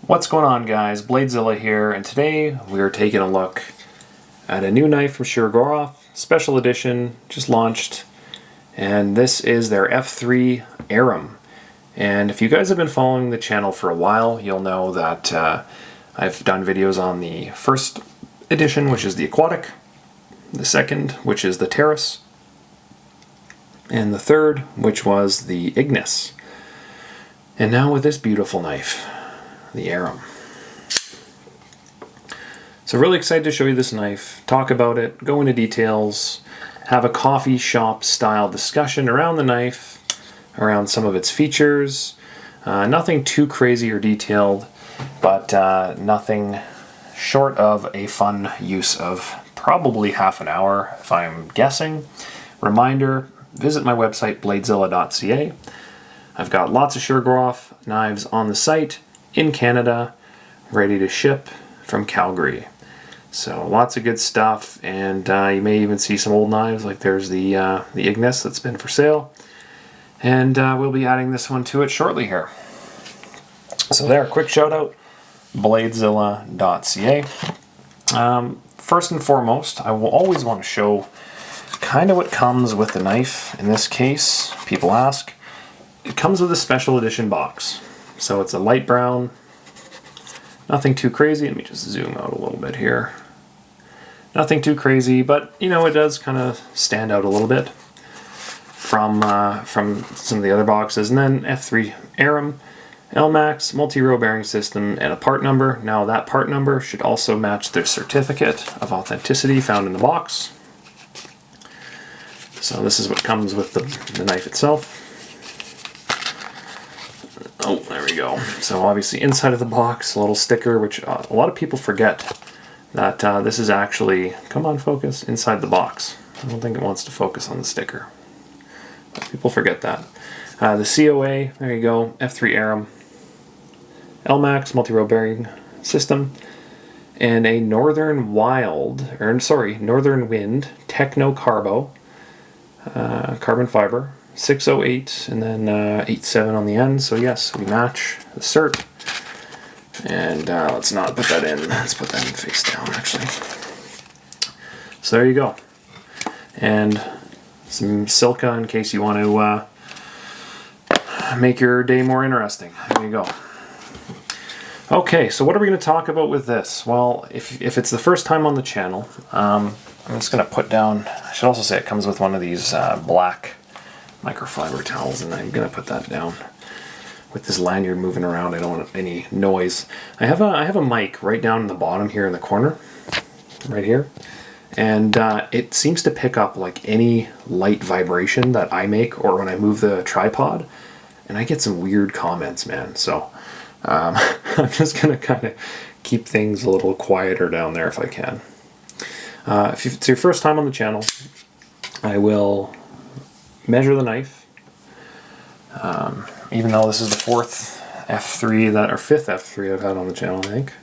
What's going on, guys? Bladezilla here, and today we are taking a look at a new knife from Shirogorov, special edition, just launched, and this is their F3 Aerum. And if you guys have been following the channel for a while, you'll know that I've done videos on the first edition, which is the Aquatic, the second, which is the Terrace, and the third, which was the Ignis. And now with this beautiful knife, the Arum. So really excited to show you this knife, talk about it, go into details, have a coffee shop style discussion around the knife, around some of its features. Nothing too crazy or detailed, but nothing short of a fun use of probably half an hour, if I'm guessing. Reminder, visit my website, bladezilla.ca. I've got lots of Shirogorov knives on the site, in Canada, ready to ship from Calgary. So lots of good stuff, and you may even see some old knives, like there's the Ignis that's been for sale, and we'll be adding this one to it shortly here. So there, quick shout out, bladezilla.ca. First and foremost, I will always want to show kind of what comes with the knife. In this case, people ask, it comes with a special edition box. So it's a light brown, nothing too crazy. Let me just zoom out a little bit here. Nothing too crazy, but you know, it does kind of stand out a little bit from some of the other boxes. And then F3 Aerum, Elmax, multi-row bearing system, and a part number. Now that part number should also match the certificate of authenticity found in the box. So this is what comes with the knife itself. Oh, there we go. So obviously inside of the box, a little sticker, which a lot of people forget that this is actually, come on focus, inside the box. I don't think it wants to focus on the sticker. But people forget that. The COA, there you go, F3 Aerum, Elmax multi-row bearing system, and a Northern Wind Techno Carbo carbon fiber. 608 and then 87 on the end, so yes, we match the cert. And let's not put that in, let's put that in face down actually. So there you go. And some silica in case you want to make your day more interesting. There you go. Okay, so what are we going to talk about with this? Well, if it's the first time on the channel, I'm just going to put down, I should also say it comes with one of these black microfiber towels, and I'm gonna put that down. With this lanyard moving around, I don't want any noise. I have a mic right down in the bottom here in the corner, right here, and it seems to pick up like any light vibration that I make or when I move the tripod, and I get some weird comments, man. So I'm just gonna kind of keep things a little quieter down there if I can. If it's your first time on the channel, I will measure the knife. Even though this is the fourth F3 or fifth F3 I've had on the channel, I think.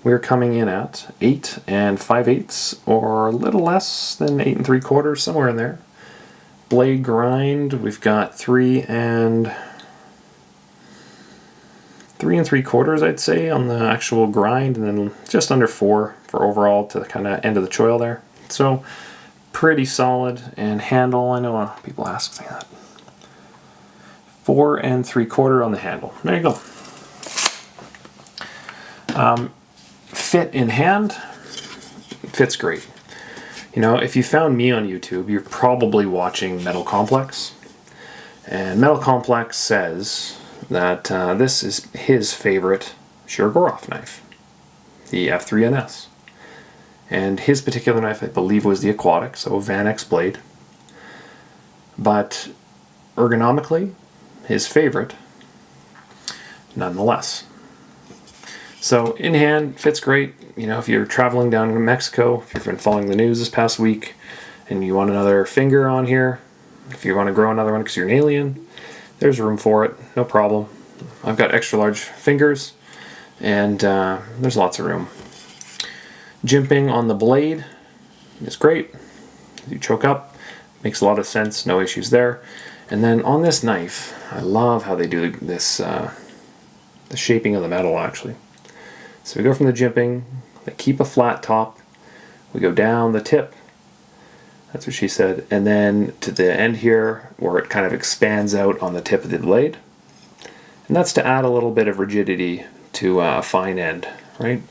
We're coming in at 8 5/8, or a little less than 8 3/4, somewhere in there. Blade grind, we've got 3 3/4, I'd say, on the actual grind, and then just under 4 for overall to the kind of end of the choil there. So pretty solid. And handle, I know people ask me that. 4 3/4 on the handle. There you go. Fit in hand, fits great. You know, if you found me on YouTube, you're probably watching Metal Complex. And Metal Complex says that this is his favorite Shirogorov knife, the F3NS. And his particular knife, I believe, was the Aquatic, so a Van X blade. But ergonomically, his favorite, nonetheless. So in hand, fits great. You know, if you're traveling down to Mexico, if you've been following the news this past week, and you want another finger on here, if you want to grow another one because you're an alien, there's room for it, no problem. I've got extra large fingers, and there's lots of room. Jimping on the blade is great. You choke up, makes a lot of sense, no issues there. And then on this knife, I love how they do this the shaping of the metal actually. So we go from the jimping, they keep a flat top, we go down the tip, that's what she said, and then to the end here where it kind of expands out on the tip of the blade. And that's to add a little bit of rigidity to a fine end, right?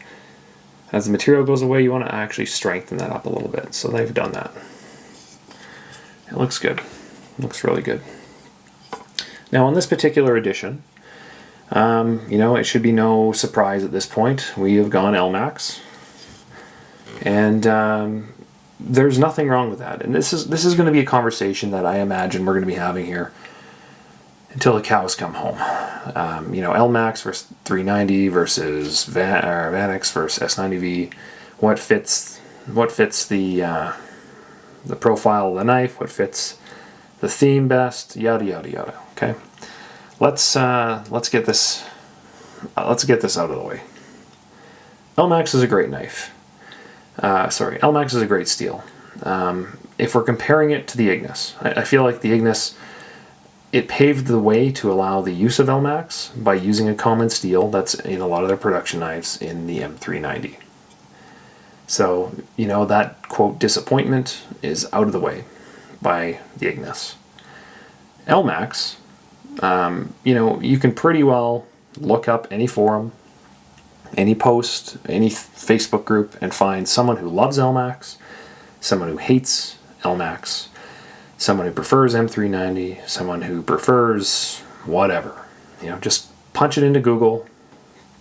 As the material goes away, you want to actually strengthen that up a little bit. So they've done that. It looks good. It looks really good. Now on this particular edition, you know, it should be no surprise at this point. We have gone Lmax. And there's nothing wrong with that. And this is going to be a conversation that I imagine we're going to be having here until the cows come home. You know, Lmax versus 390 versus Vanix versus S90V. What fits the profile of the knife? What fits the theme best? Yada yada yada. Okay, let's get this out of the way. Lmax is a great knife. Lmax is a great steel. If we're comparing it to the Ignis, I feel like the Ignis, it paved the way to allow the use of Lmax by using a common steel that's in a lot of their production knives in the M390. So, you know, that quote disappointment is out of the way by the Ignis. Lmax, you know, you can pretty well look up any forum, any post, any Facebook group, and find someone who loves Lmax, someone who hates Lmax, someone who prefers M390, someone who prefers whatever. You know, just punch it into Google,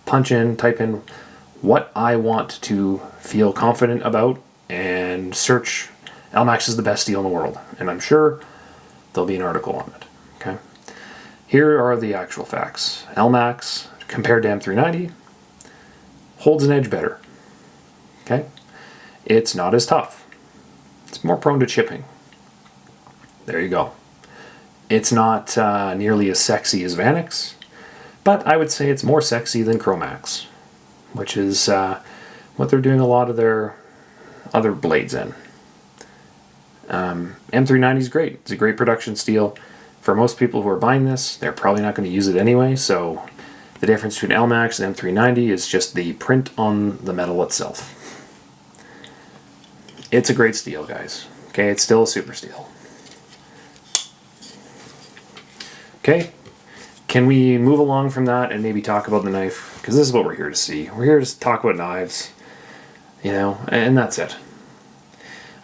type in what I want to feel confident about, and search Lmax is the best steel in the world. And I'm sure there'll be an article on it. Okay. Here are the actual facts. Lmax, compared to M390, holds an edge better. Okay? It's not as tough. It's more prone to chipping. There you go. It's not nearly as sexy as Vanix, but I would say it's more sexy than Chromax, which is what they're doing a lot of their other blades in. M390 is great. It's a great production steel. For most people who are buying this, they're probably not going to use it anyway, so the difference between Lmax and M390 is just the print on the metal itself. It's a great steel, guys. Okay, it's still a super steel. Okay, can we move along from that and maybe talk about the knife? Because this is what we're here to see. We're here to talk about knives, you know, and that's it.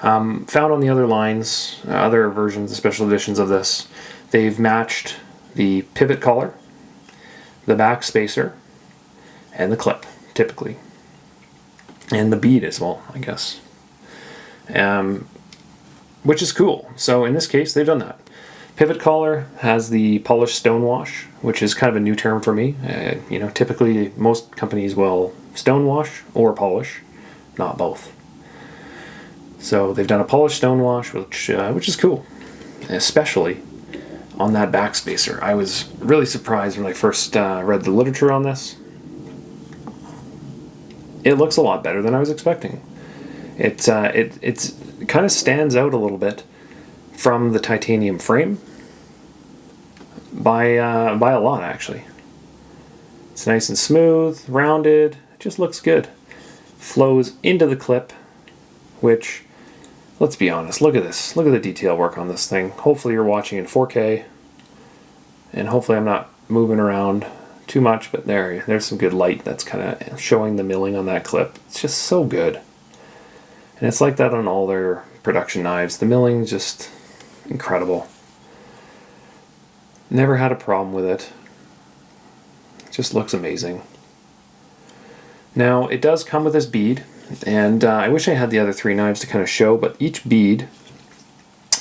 Found on the other lines, other versions, special editions of this, they've matched the pivot collar, the back spacer, and the clip, typically. And the bead as well, I guess. Which is cool. So in this case, they've done that. Pivot collar has the polished stone wash, which is kind of a new term for me. You know, typically most companies will stone wash or polish, not both. So they've done a polished stone wash, which is cool, especially on that back spacer. I was really surprised when I first read the literature on this. It looks a lot better than I was expecting. It kind of stands out a little bit from the titanium frame by a lot, actually. It's nice and smooth, rounded. It just looks good. Flows into the clip, which, let's be honest, look at this. Look at the detail work on this thing. Hopefully you're watching in 4K, and hopefully I'm not moving around too much, but there's some good light that's kind of showing the milling on that clip. It's just so good. And it's like that on all their production knives. The milling just incredible. Never had a problem with it. It just looks amazing. Now, it does come with this bead, and I wish I had the other three knives to kind of show, but each bead,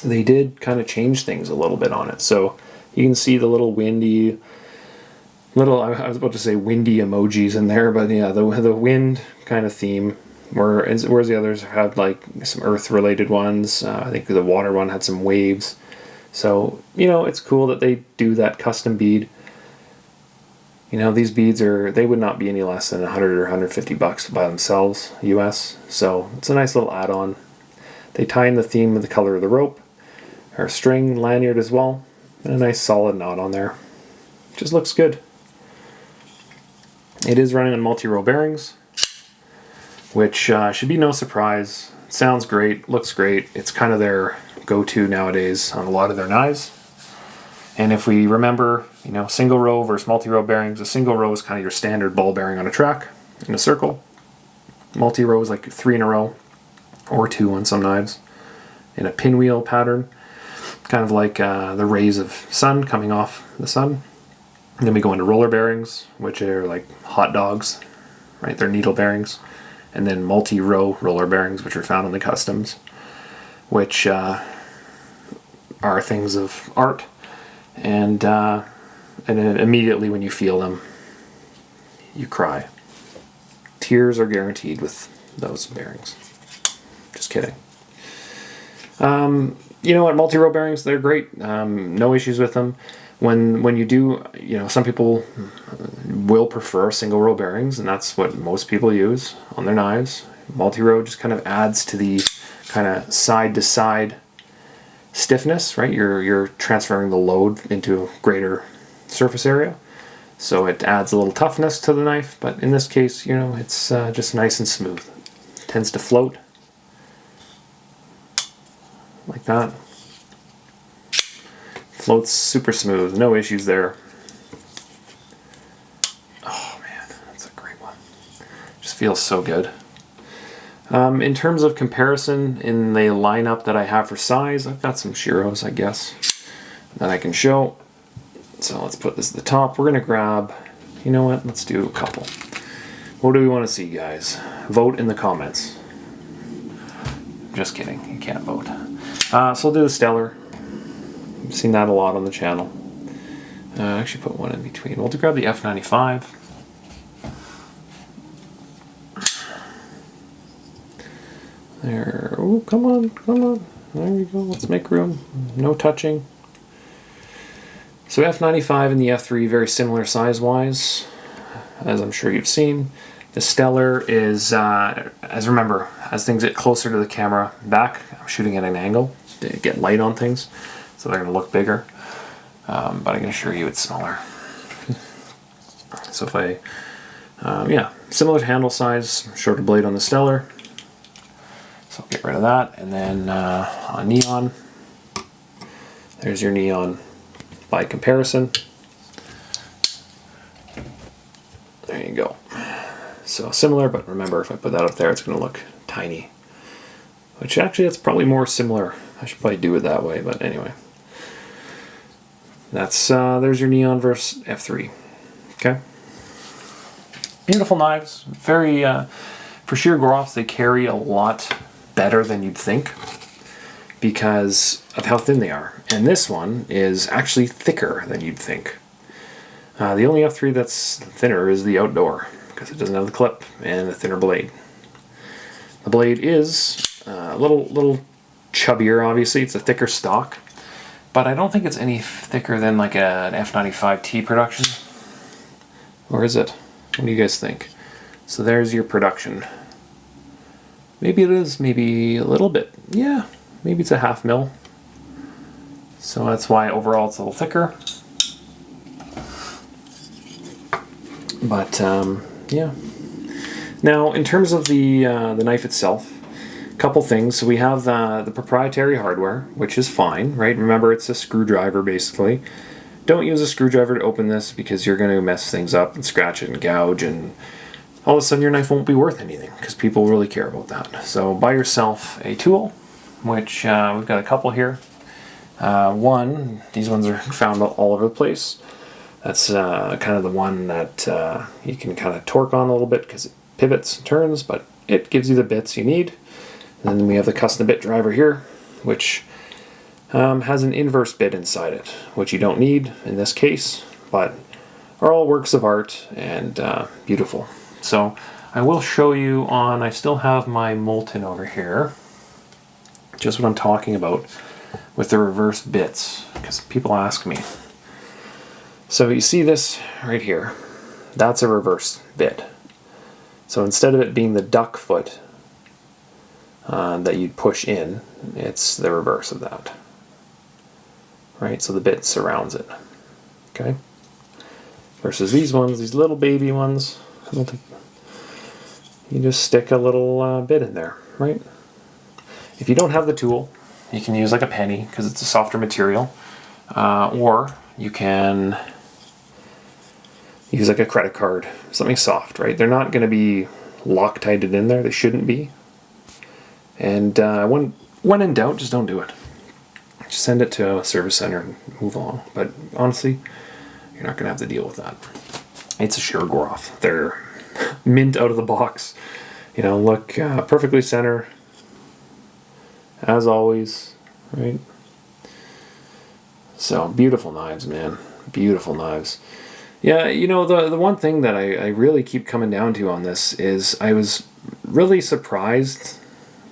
they did kind of change things a little bit on it. So you can see the little windy, I was about to say windy emojis in there, but yeah, the wind kind of theme, whereas the others had like some earth-related ones. I think the water one had some waves. So, you know, it's cool that they do that custom bead. You know, these beads they would not be any less than $100 or $150 by themselves, US. So it's a nice little add-on. They tie in the theme with the color of the rope, or string lanyard as well, and a nice solid knot on there. Just looks good. It is running on multi-row bearings, which should be no surprise. Sounds great, looks great. It's kind of their go-to nowadays on a lot of their knives. And if we remember, you know, single row versus multi-row bearings, a single row is kind of your standard ball bearing on a track in a circle. Multi-row is like 3 in a row, or 2 on some knives, in a pinwheel pattern, kind of like the rays of sun coming off the sun. And then we go into roller bearings, which are like hot dogs, right? They're needle bearings. And then multi-row roller bearings, which are found in the customs, which are things of art. And then immediately when you feel them, you cry. Tears are guaranteed with those bearings. Just kidding. You know what, multi-row bearings, they're great. No issues with them. When you do, you know, some people will prefer single row bearings, and that's what most people use on their knives. Multi-row just kind of adds to the kind of side-to-side stiffness, right? You're transferring the load into a greater surface area, so it adds a little toughness to the knife. But in this case, you know, it's just nice and smooth. It tends to float like that. Floats super smooth, no issues there. Oh man, that's a great one. Just feels so good. In terms of comparison in the lineup that I have for size, I've got some Shiros, I guess, that I can show. So let's put this at the top. We're gonna grab, you know what, let's do a couple. What do we want to see, guys? Vote in the comments. Just kidding, you can't vote. So we'll do the Stellar. I've seen that a lot on the channel. Actually put one in between. We'll grab the F95. There. Oh, come on, come on. There we go. Let's make room. No touching. So F95 and the F3, very similar size-wise, as I'm sure you've seen. The Stellar is, as remember, as things get closer to the camera back, I'm shooting at an angle to get light on things. So they're going to look bigger, but I can assure you it's smaller. So if I, yeah, similar handle size, shorter blade on the Stellar. So I'll get rid of that. And then on Neon, there's your Neon by comparison. There you go. So similar, but remember, if I put that up there, it's going to look tiny. Which actually, it's probably more similar. I should probably do it that way, but anyway. That's there's your Neon versus F3. Okay. Beautiful knives. Very for Shirogorovs, they carry a lot better than you'd think because of how thin they are. And this one is actually thicker than you'd think. The only F3 that's thinner is the Outdoor because it doesn't have the clip and a thinner blade. The blade is a little chubbier. Obviously, it's a thicker stock. But I don't think it's any thicker than like an F95T production. Or is it? What do you guys think? So there's your production. Maybe it is, maybe a little bit. Yeah, maybe it's a 1/2 mil. So that's why overall it's a little thicker. But yeah. Now in terms of the knife itself, couple things. So we have the proprietary hardware, which is fine, right? Remember, it's a screwdriver basically. Don't use a screwdriver to open this because you're going to mess things up and scratch it and gouge, and all of a sudden your knife won't be worth anything because people really care about that. So buy yourself a tool, which we've got a couple here. These ones are found all over the place. That's kind of the one that you can kind of torque on a little bit because it pivots and turns, but it gives you the bits you need. And then we have the custom bit driver here, which has an inverse bit inside it, which you don't need in this case, but are all works of art and beautiful. So I will show you on, I still have my Molten over here, just what I'm talking about with the reverse bits, because people ask me. So you see this right here, that's a reverse bit. So instead of it being the duck foot, that you'd push in, it's the reverse of that. Right, so the bit surrounds it. Okay? Versus these ones, these little baby ones, You just stick a little bit in there, right? If you don't have the tool, you can use like a penny because it's a softer material, or you can use like a credit card, something soft, right? They're not going to be Loctited in there. They shouldn't be. And when in doubt, just don't do it. Just send it to a service center and move along. But honestly, you're not going to have to deal with that. It's a Shirogorov. They're mint out of the box. You know, look perfectly center, as always, right? So, beautiful knives, man. Beautiful knives. Yeah, you know, the one thing that I really keep coming down to on this is I was really surprised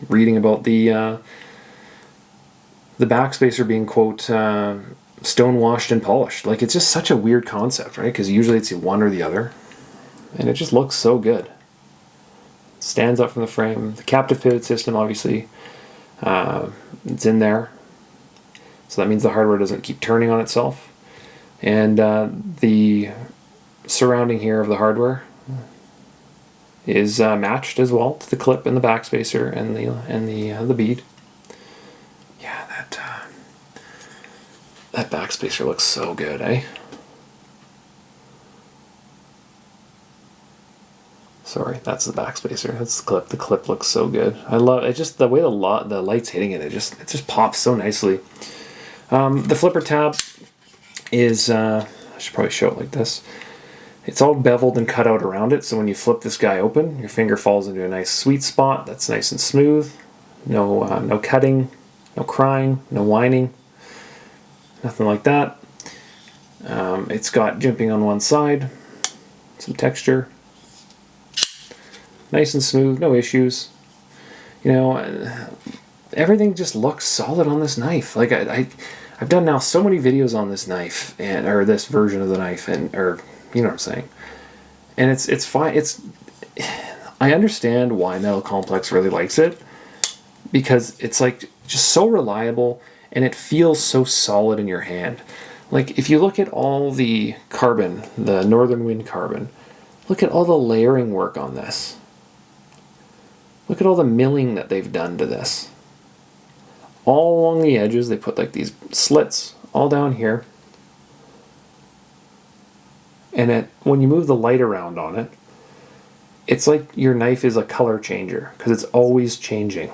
reading about the backspacer being, quote, stone washed and polished. Like, it's just such a weird concept, right? Because usually it's one or the other. And it just looks so good. Stands up from the frame. The captive pivot system, obviously, it's in there. So that means the hardware doesn't keep turning on itself. And the surrounding here of the hardware is matched as well to the clip and the backspacer and the bead. Yeah, that backspacer looks so good, eh? Sorry, that's the backspacer. That's the clip. The clip looks so good. I love it. Just the way the light's hitting it. It just pops so nicely. The flipper tab is, I should probably show it like this. It's all beveled and cut out around it, so when you flip this guy open, your finger falls into a nice sweet spot that's nice and smooth. No cutting, no crying, no whining, nothing like that. It's got jimping on one side, some texture. Nice and smooth, no issues. You know, everything just looks solid on this knife. Like I've done now so many videos on this knife or this version of the knife, or you know what I'm saying. And it's fine. I understand why Metal Complex really likes it, because it's like just so reliable and it feels so solid in your hand. Like if you look at all the carbon, the Northern Wind carbon, look at all the layering work on this. Look at all the milling that they've done to this. All along the edges, they put like these slits all down here. And when you move the light around on it, it's like your knife is a color changer, because it's always changing.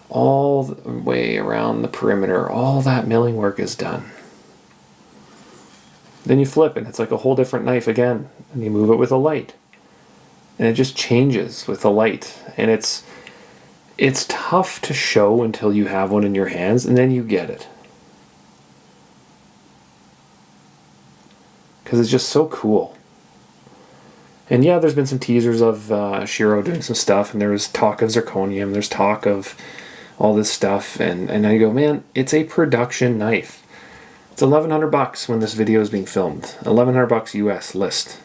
All the way around the perimeter, all that milling work is done. Then you flip and it's like a whole different knife again, and you move it with a light. And it just changes with the light. And it's tough to show until you have one in your hands, and then you get it. Because it's just so cool. And yeah, there's been some teasers of Shiro doing some stuff, and there was talk of zirconium, there's talk of all this stuff, and I go, man, it's a production knife. It's $1,100 when this video is being filmed. $1,100 US list.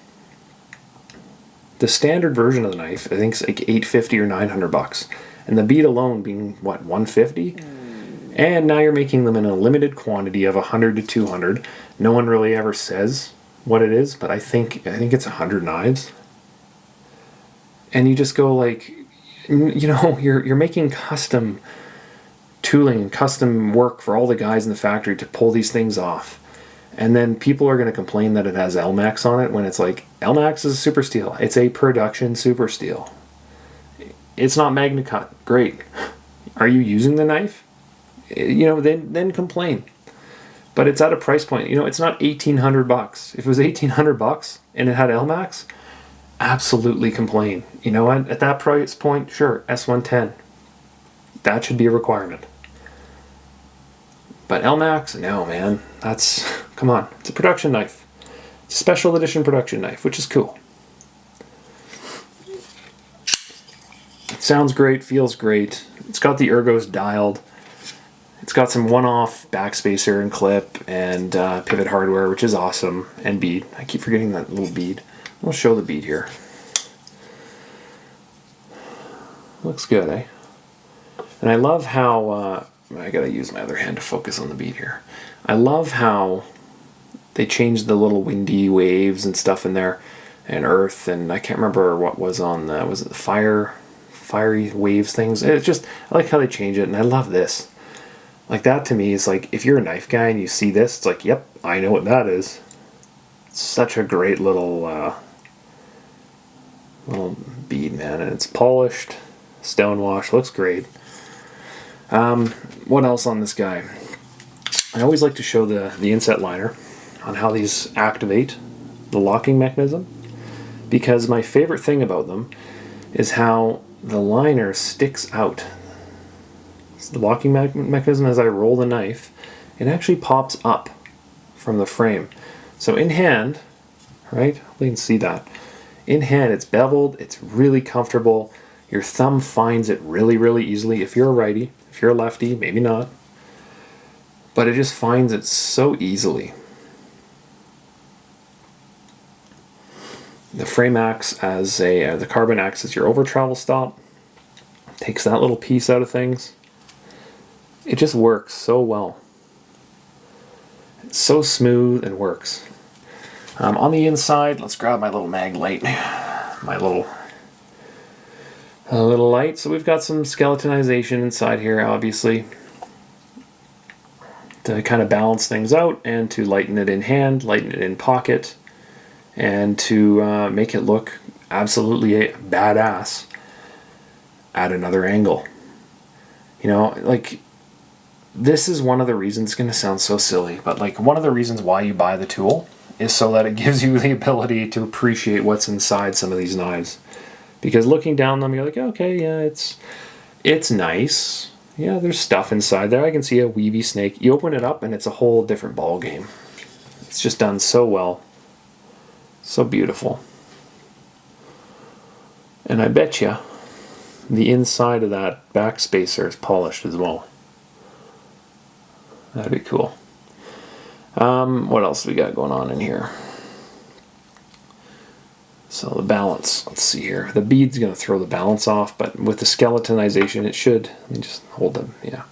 The standard version of the knife, I think, is like $850 or $900, and the bead alone being what, $150? And now you're making them in a limited quantity of 100 to 200. No one really ever says what it is, but I think it's 100 knives. And you just go like, you know, you're making custom tooling and custom work for all the guys in the factory to pull these things off. And then people are going to complain that it has Elmax on it, when it's like, Elmax is a super steel. It's a production super steel. It's not Magna Cut. Great. Are you using the knife? You know, then complain. But it's at a price point. You know, it's not $1,800. If it was $1,800 and it had Elmax, absolutely complain. You know what? At that price point, sure, S110. That should be a requirement. But Elmax, no, man. Come on. It's a production knife. It's a special edition production knife, which is cool. It sounds great, feels great. It's got the ergos dialed. It's got some one-off backspacer and clip and pivot hardware, which is awesome, and bead. I keep forgetting that little bead. I'll show the bead here. Looks good, eh? And I love how... I gotta use my other hand to focus on the bead here. I love how they changed the little windy waves and stuff in there. and earth, and I can't remember what was on the, was it the fiery waves things. It's just, I like how they change it, and I love this. Like, that to me is like, if you're a knife guy and you see this, it's like, yep, I know what that is. It's such a great little bead, man, and it's polished, stonewash, looks great. What else on this guy? I always like to show the inset liner on how these activate the locking mechanism, because my favorite thing about them is how the liner sticks out. It's the locking mechanism, as I roll the knife, it actually pops up from the frame. So in hand, right, we can see that. In hand, it's beveled, it's really comfortable. Your thumb finds it really, really easily. If you're a righty, if you're a lefty, maybe not. But it just finds it so easily. The frame acts as the carbon acts as your over travel stop. Takes that little piece out of things. It just works so well. It's so smooth and works. On the inside, let's grab my little mag light. My little light. So we've got some skeletonization inside here, obviously, to kind of balance things out and to lighten it in hand, lighten it in pocket, and to make it look absolutely badass at another angle. You know, like, this is one of the reasons, it's going to sound so silly, but like, one of the reasons why you buy the tool is so that it gives you the ability to appreciate what's inside some of these knives. Because looking down them, you're like, okay, yeah, it's nice. Yeah, there's stuff inside there. I can see a weavy snake. You open it up and it's a whole different ball game. It's just done so well. So beautiful. And I bet you the inside of that back spacer is polished as well. That'd be cool. What else we got going on in here? So the balance, let's see here. The bead's going to throw the balance off, but with the skeletonization it should. Let me just hold them. Yeah,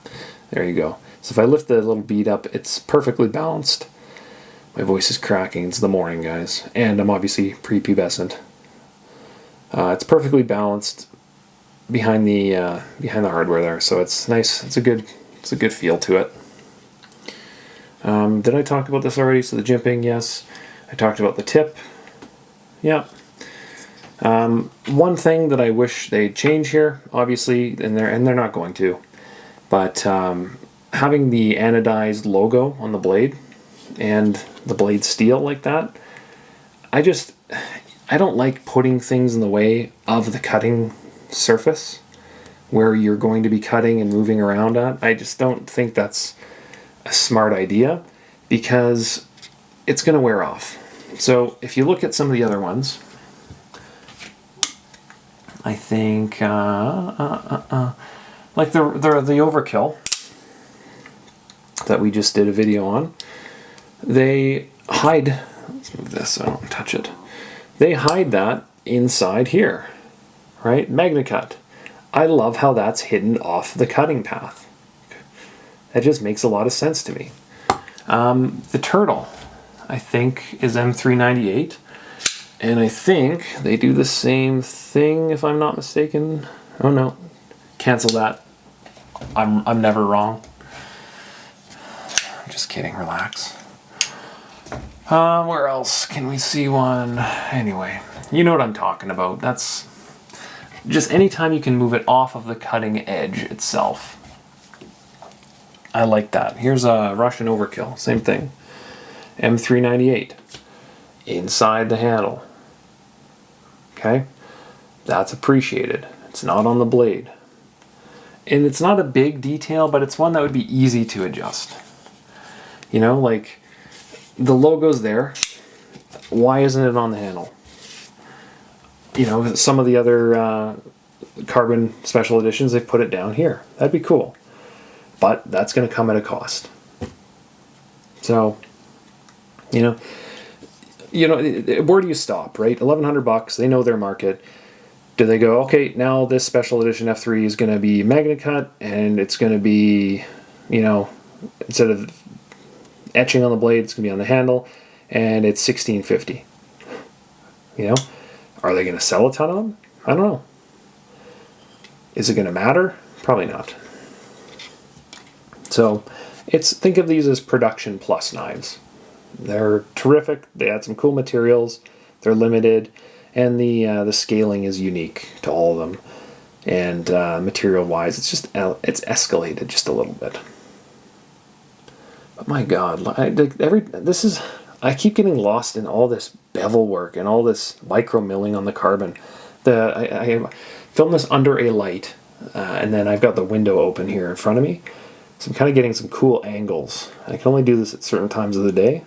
there you go. So if I lift the little bead up, it's perfectly balanced. My voice is cracking. It's the morning, guys. And I'm obviously prepubescent. It's perfectly balanced behind the hardware there, so it's nice. It's a good feel to it. Did I talk about this already? So the jimping, yes. I talked about the tip. Yeah. One thing that I wish they'd change here, obviously, and they're not going to, but having the anodized logo on the blade and the blade steel like that, I don't like putting things in the way of the cutting surface where you're going to be cutting and moving around at. I just don't think that's a smart idea, because it's going to wear off. So if you look at some of the other ones, I think like the Overkill that we just did a video on, they hide, let's move this so I don't touch it, they hide that inside here, right? MagnaCut. I love how that's hidden off the cutting path. That just makes a lot of sense to me. The Turtle, I think, is M398. And I think they do the same thing, if I'm not mistaken. Oh no, cancel that. I'm never wrong. I'm just kidding, relax. Where else can we see one? Anyway, you know what I'm talking about. That's just anytime you can move it off of the cutting edge itself. I like that. Here's a Russian Overkill, same thing. M398, inside the handle. Okay, that's appreciated. It's not on the blade. And it's not a big detail, but it's one that would be easy to adjust. You know, like, the logo's there. Why isn't it on the handle? You know, some of the other carbon special editions, they've put it down here. That'd be cool. But that's going to come at a cost. So, you know, where do you stop, right? $1,100, they know their market. Do they go, okay, now this special edition F3 is going to be MagnaCut, and it's going to be, you know, instead of etching on the blade, it's going to be on the handle, and it's $1,650. You know, are they going to sell a ton of them? I don't know. Is it going to matter? Probably not. So think of these as production plus knives. They're terrific. They add some cool materials. They're limited, and the scaling is unique to all of them. And material-wise, it's escalated just a little bit. But my God, I keep getting lost in all this bevel work and all this micro milling on the carbon. I filmed this under a light, and then I've got the window open here in front of me. So I'm kind of getting some cool angles. I can only do this at certain times of the day.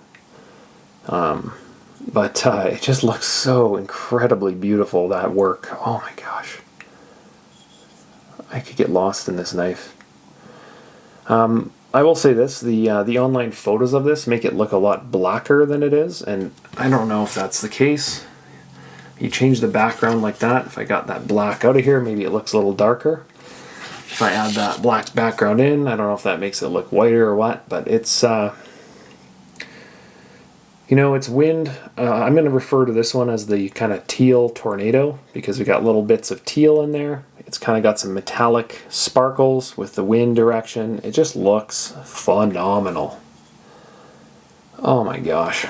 But it just looks so incredibly beautiful, that work. Oh my gosh. I could get lost in this knife. I will say this, the online photos of this make it look a lot blacker than it is, and I don't know if that's the case. You change the background like that. If I got that black out of here, maybe it looks a little darker. If I add that black background in, I don't know if that makes it look whiter or what, but it's, it's wind. I'm going to refer to this one as the kind of teal tornado, because we got little bits of teal in there. It's kind of got some metallic sparkles with the wind direction. It just looks phenomenal. Oh my gosh.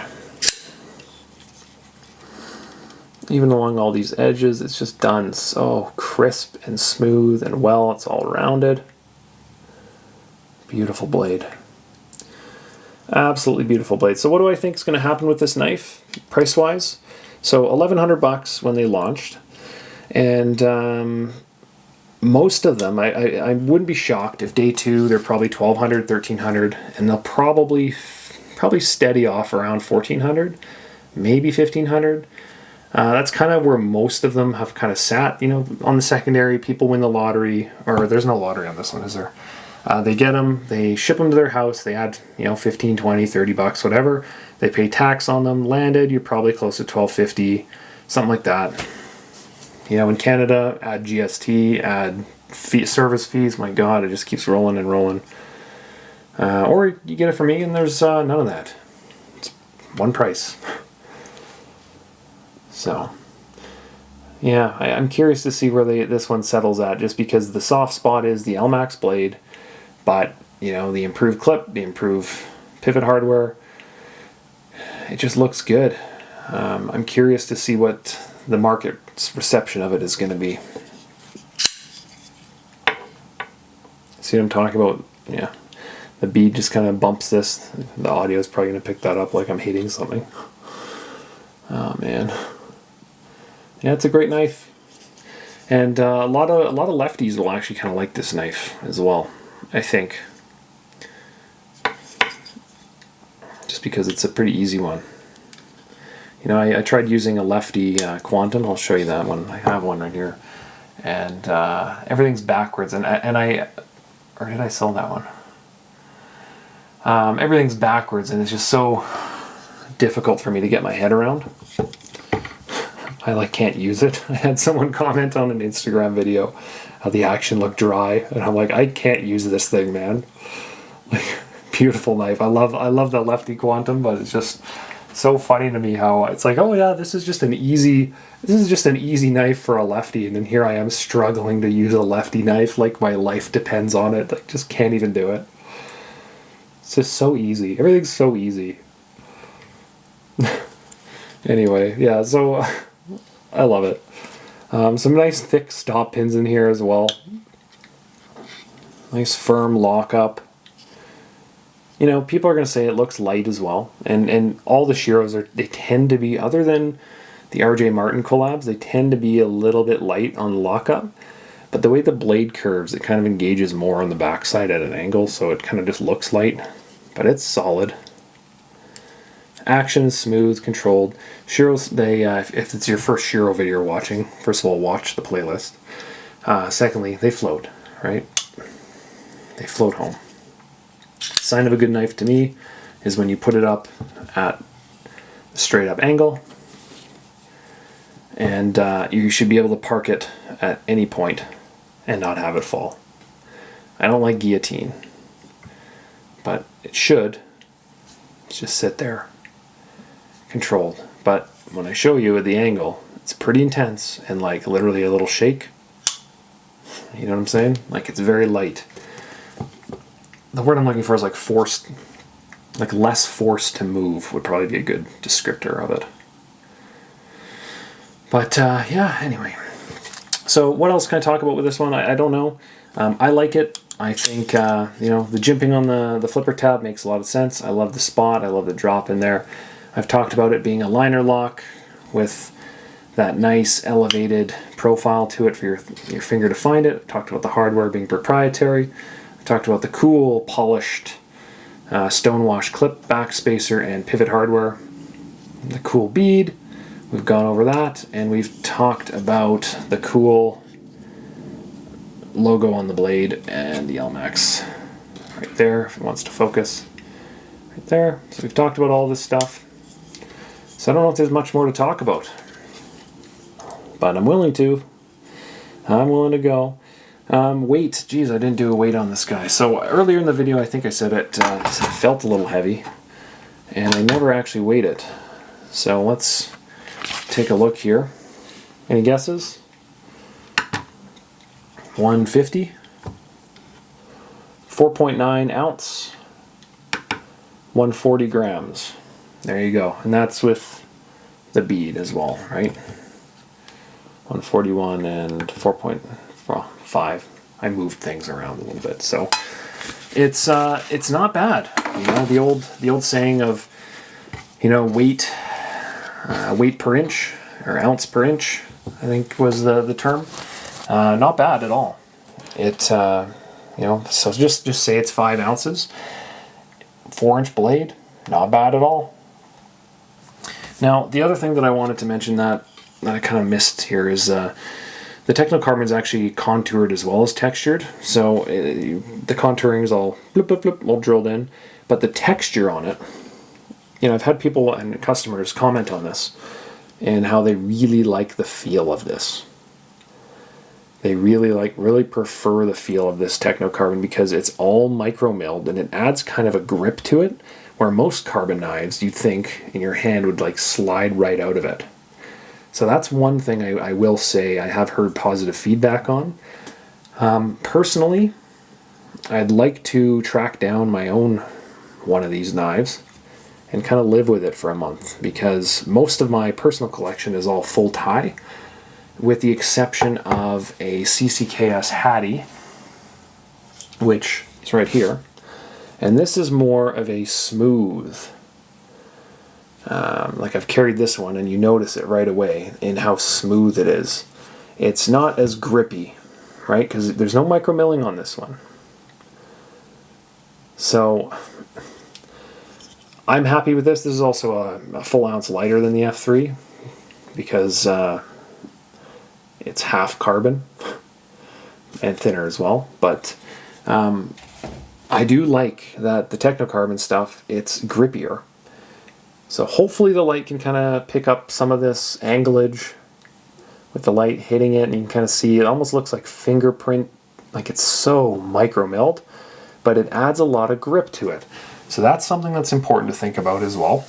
Even along all these edges, it's just done so crisp and smooth and well. It's all rounded. Beautiful blade. Absolutely beautiful blade. So what do I think is going to happen with this knife, price-wise? So $1,100 when they launched. And most of them, I wouldn't be shocked if day two, they're probably $1,200, $1,300. And they'll probably steady off around $1,400, maybe $1,500. That's kind of where most of them have kind of sat. On the secondary, people win the lottery, or there's no lottery on this one, is there? They get them, they ship them to their house, they add, 15, 20, 30 bucks, whatever. They pay tax on them. Landed, you're probably close to $1,250, something like that. In Canada, add GST, add service fees. My God, it just keeps rolling and rolling. Or you get it from me and there's none of that. It's one price. So, yeah, I'm curious to see where this one settles at, just because the soft spot is the Elmax blade, but, the improved clip, the improved pivot hardware, it just looks good. I'm curious to see what the market's reception of it is going to be. See what I'm talking about? Yeah. The bead just kind of bumps this. The audio is probably going to pick that up like I'm hitting something. Oh, man. Yeah, it's a great knife, and a lot of lefties will actually kind of like this knife as well, I think, just because it's a pretty easy one. I tried using a lefty Quantum. I'll show you that one. I have one right here, and everything's backwards. And or did I sell that one? Everything's backwards, and it's just so difficult for me to get my head around. I can't use it. I had someone comment on an Instagram video how the action looked dry, and I'm like, I can't use this thing, man. Beautiful knife. I love the lefty Quantum, but it's just so funny to me how it's like, oh yeah, this is just an easy knife for a lefty, and then here I am struggling to use a lefty knife like my life depends on it. I just can't even do it. It's just so easy. Everything's so easy. Anyway, yeah, so I love it. Some nice thick stop pins in here as well. Nice firm lockup. People are going to say it looks light as well. And all the Shiros, they tend to be, other than the RJ Martin collabs, they tend to be a little bit light on lockup. But the way the blade curves, it kind of engages more on the backside at an angle, so it kind of just looks light. But it's solid. Action is smooth, controlled. Shiros, if it's your first Shiro video you're watching, first of all, watch the playlist. Secondly, they float, right? They float home. Sign of a good knife to me is when you put it up at a straight up angle, and you should be able to park it at any point and not have it fall. I don't like guillotine, but it should just sit there, controlled. But when I show you at the angle, it's pretty intense and like literally a little shake. You know what I'm saying? Like it's very light. The word I'm looking for is like forced, like less forced to move would probably be a good descriptor of it. But yeah, anyway. So what else can I talk about with this one? I don't know. I like it. I think, you know, the jimping on the flipper tab makes a lot of sense. I love the spot. I love the drop in there. I've talked about it being a liner lock with that nice elevated profile to it for your finger to find it. I've talked about the hardware being proprietary. I've talked about the cool, polished stonewash clip backspacer and pivot hardware. The cool bead. We've gone over that, and we've talked about the cool logo on the blade and the Elmax right there, if it wants to focus. Right there. So we've talked about all this stuff. So I don't know if there's much more to talk about. But I'm willing to. I'm willing to go. Weight. Geez, I didn't do a weight on this guy. So earlier in the video, I think I said it felt a little heavy. And I never actually weighed it. So let's take a look here. Any guesses? 150. 4.9 ounce. 140 grams. There you go. And that's with the bead as well, right? 141 and 4.5. I moved things around a little bit, so it's not bad. You know, the old saying of, you know, weight per inch or ounce per inch, I think was the term. Not bad at all. It you know, so just say it's 5 ounces. 4-inch blade, not bad at all. Now the other thing that I wanted to mention that I kind of missed here is the Technocarbon is actually contoured as well as textured. So the contouring is all blip, blip, blip, all drilled in. But the texture on it, you know, I've had people and customers comment on this and how they really like the feel of this. They really prefer the feel of this Technocarbon because it's all micro milled and it adds kind of a grip to it where most carbon knives you'd think in your hand would like slide right out of it. So that's one thing I will say I have heard positive feedback on. Personally, I'd like to track down my own one of these knives and kind of live with it for a month because most of my personal collection is all full tie with the exception of a CCKS Hattie, which is right here. And this is more of a smooth, like I've carried this one and you notice it right away in how smooth it is. It's not as grippy, right? Because there's no micro milling on this one. So I'm happy with this. This is also a full ounce lighter than the F3 because it's half carbon and thinner as well. But I do like that the Technocarbon stuff, it's grippier. So hopefully the light can kind of pick up some of this anglage with the light hitting it, and you can kind of see it almost looks like fingerprint, like it's so micro milled, but it adds a lot of grip to it. So that's something that's important to think about as well.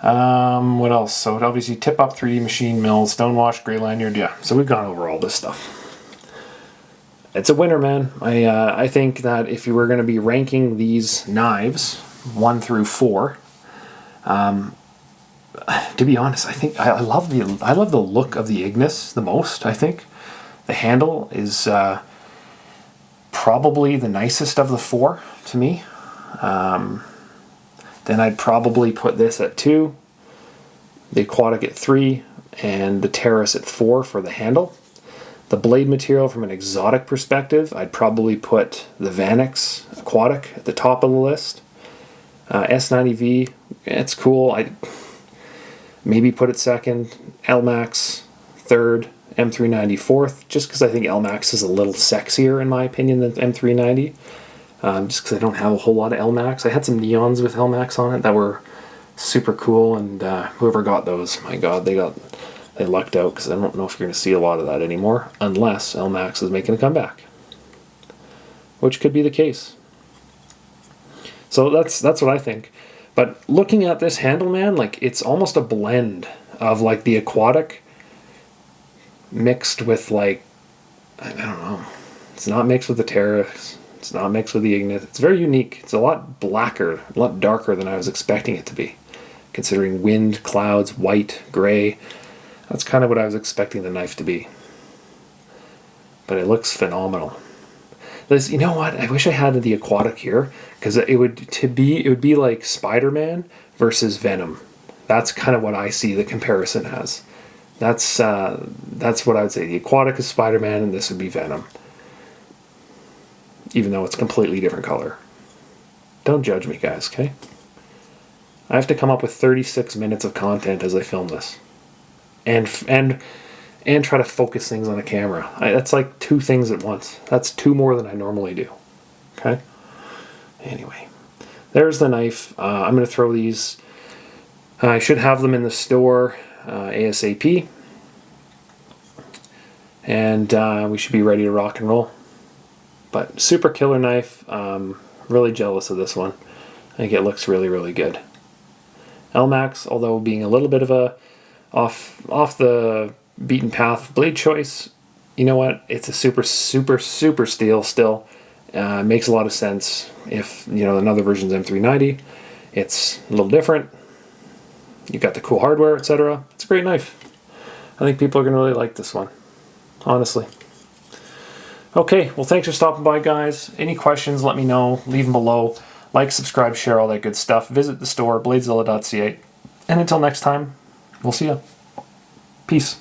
What else? So it obviously tip up 3D machine mill, stonewash, gray lanyard, yeah. So we've gone over all this stuff. It's a winner, man. I think that if you were going to be ranking these knives 1 through 4, to be honest, I think I love the look of the Ignis the most. I think the handle is probably the nicest of the 4 to me. Then I'd probably put this at 2, the Aquatic at 3, and the Terrace at 4 for the handle. The blade material from an exotic perspective, I'd probably put the Vanix Aquatic at the top of the list. S90V, it's cool. I'd maybe put it second. Elmax third. M390 fourth, just because I think Elmax is a little sexier in my opinion than M390. Just because I don't have a whole lot of Elmax. I had some neons with Elmax on it that were super cool, and whoever got those, my god, they lucked out, because I don't know if you're going to see a lot of that anymore unless Elmax is making a comeback, which could be the case. So that's what I think. But looking at this handle, man, like it's almost a blend of like the aquatic mixed with like, I don't know. It's not mixed with the Terrace. It's not mixed with the Ignis. It's very unique. It's a lot blacker, a lot darker than I was expecting it to be. Considering wind, clouds, white, gray. That's kind of what I was expecting the knife to be. But it looks phenomenal. Liz, you know what? I wish I had the aquatic here, because it would be like Spider-Man versus Venom. That's kind of what I see the comparison as. That's what I would say. The aquatic is Spider-Man, and this would be Venom. Even though it's a completely different color. Don't judge me, guys, okay? I have to come up with 36 minutes of content as I film this. And try to focus things on a camera. That's like 2 things at once. That's 2 more than I normally do. Okay? Anyway. There's the knife. I'm going to throw these. I should have them in the store ASAP. And we should be ready to rock and roll. But super killer knife. Really jealous of this one. I think it looks really, really good. Elmax, although being a little bit of a off the beaten path blade choice, you know what? It's a super steel still. Makes a lot of sense. If another version's M390, it's a little different. You got the cool hardware, etc. It's a great knife. I think people are gonna really like this one, honestly. Okay, well, thanks for stopping by, guys. Any questions, let me know. Leave them below. Like, subscribe, share, all that good stuff. Visit the store, bladezilla.ca. And until next time, we'll see ya. Peace.